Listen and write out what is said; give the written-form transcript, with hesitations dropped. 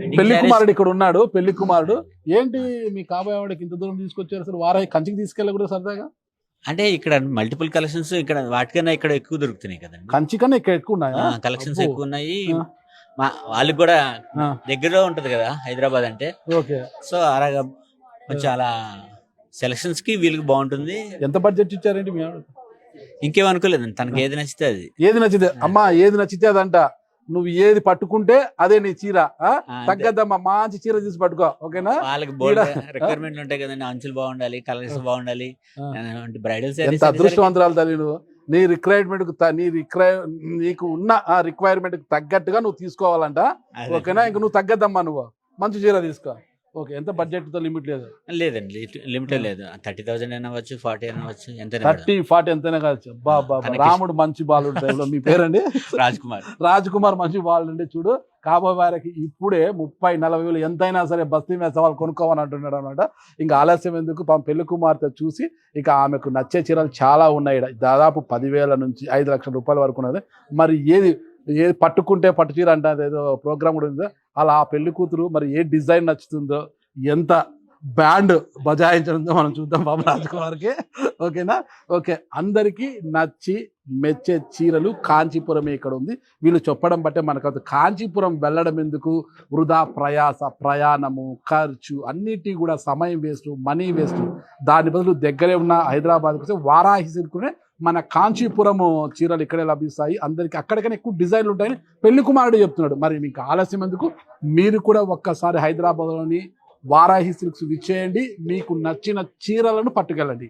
Wedding పెళ్లి శారీస్ కుమారుడు ఇక్కడ ఉన్నాడు. పెళ్లి కుమారుడు ఏంటి మీ కాబోయే వాడికి ఇంత దూరం తీసుకొచ్చారు? అసలు వారాయి కంచికి తీసుకెళ్ళకూడదు సరదాగా? అంటే ఇక్కడ మల్టిపుల్ కలెక్షన్స్ ఇక్కడ వాటికన్నా ఇక్కడ ఎక్కువ దొరుకుతున్నాయి కదండి. కంచి కన్నా ఇక్కడ ఎక్కువ ఉన్నాయా? కలెక్షన్స్ అబ్బో. ఎక్కువ ఉన్నాయి. ఆ, వాళ్ళకి కూడా ఆ, దగ్గరలో ఉంటది కదా హైదరాబాద్ అంటే. ఓకే. సో అలాగా కొంచెం అలా సెలక్షన్స్ కి వీళ్ళకి బాగుంటుంది. ఎంత బడ్జెట్ ఇచ్చారేంటి మీ ఆవిడ? ఇంకేమనుకోలేదండి, తనకి ఏది నచ్చితే అది. ఏది నచ్చితే అమ్మా, ఏది నచ్చితే అదంట. నువ్వు ఏది పట్టుకుంటే అదే నీ చీర. అంతే. తగ్గద్దమ్మా, మంచి చీర తీసి పట్టుకో, ఓకేనా? వాళ్ళకి బోల్డ్ ఈడ- రిక్వైర్మెంట్లు ఉంటాయి కదండి. అంచులు బాగుండాలి, కలర్స్ బాగుండాలి, ఆ. బ్రైడల్ ఎంత శారీస్ అదృష్టవంతురాలు తల్లి నువ్వు. నీ నీకు ఉన్న ఆ రిక్వైర్మెంట్ తగ్గట్టుగా నువ్వు తీసుకోవాలంట, ఓకేనా? ఇంక నువ్వు తగ్గద్దమ్మా, నువ్వు మంచి చీర తీసుకో. ఓకే. ఎంత బడ్జెట్ తో లిమిట్ లేదు? లేదండి, లిమిటెడ్ లేదు. 30,000 అయినా అవ్వచ్చు, 40 అయినా అవ్వచ్చు, ఎంత 30-40 ఎంతైనా కావచ్చు. బాబా, తనకి రాముడు మంచి బాలుడు టైంలో. మీ పేరండి? రాజ్ కుమార్. రాజ్ కుమార్ మంచి బాలుడు అండి. చూడు, కాబోయే వారికి ఇప్పుడే 30-40 వేలు ఎంతైనా సరే బస్తీ మీద సవాల్ కొనుక్కోమని అంటున్నాడు అనమాట. ఇంకా ఆలస్యం ఎందుకు, పెళ్లి కుమార్తె చూసి ఇక ఆమెకు నచ్చే చీరలు చాలా ఉన్నాయి. దాదాపు 10,000 నుంచి 5 లక్షల రూపాయల వరకు ఉన్నది. మరి ఏది పట్టుకుంటే పట్టు చీర అంటే అదేదో ప్రోగ్రామ్ కూడా ఉందో అలా ఆ పెళ్లి కూతురు మరి ఏ డిజైన్ నచ్చుతుందో, ఎంత బ్యాండ్ బజాయించడంతో మనం చూద్దాం బాబు రాజ్ కుమార్కి, ఓకేనా? ఓకే. అందరికీ నచ్చి మెచ్చే చీరలు కాంచీపురమే ఇక్కడ ఉంది. వీళ్ళు చెప్పడం బట్టే మనకు కాంచీపురం వెళ్ళడం ఎందుకు, వృధా ప్రయాస, ప్రయాణము, ఖర్చు, అన్నిటి కూడా సమయం వేస్ట్, మనీ వేస్ట్. దాని బదులు దగ్గరే ఉన్న హైదరాబాద్కి వస్తే వారాహి సిల్క్నే మన కాంచీపురము చీరలు ఇక్కడే లభిస్తాయి. అందరికీ అక్కడికైనా ఎక్కువ డిజైన్లు ఉంటాయని పెళ్లి కుమారుడు చెప్తున్నాడు. మరి మీకు ఆలస్యం ఎందుకు, మీరు కూడా ఒక్కసారి హైదరాబాద్లోని వారాహి సిల్క్స్ విచ్చేయండి. మీకు నచ్చిన చీరలను పట్టుకెళ్ళండి.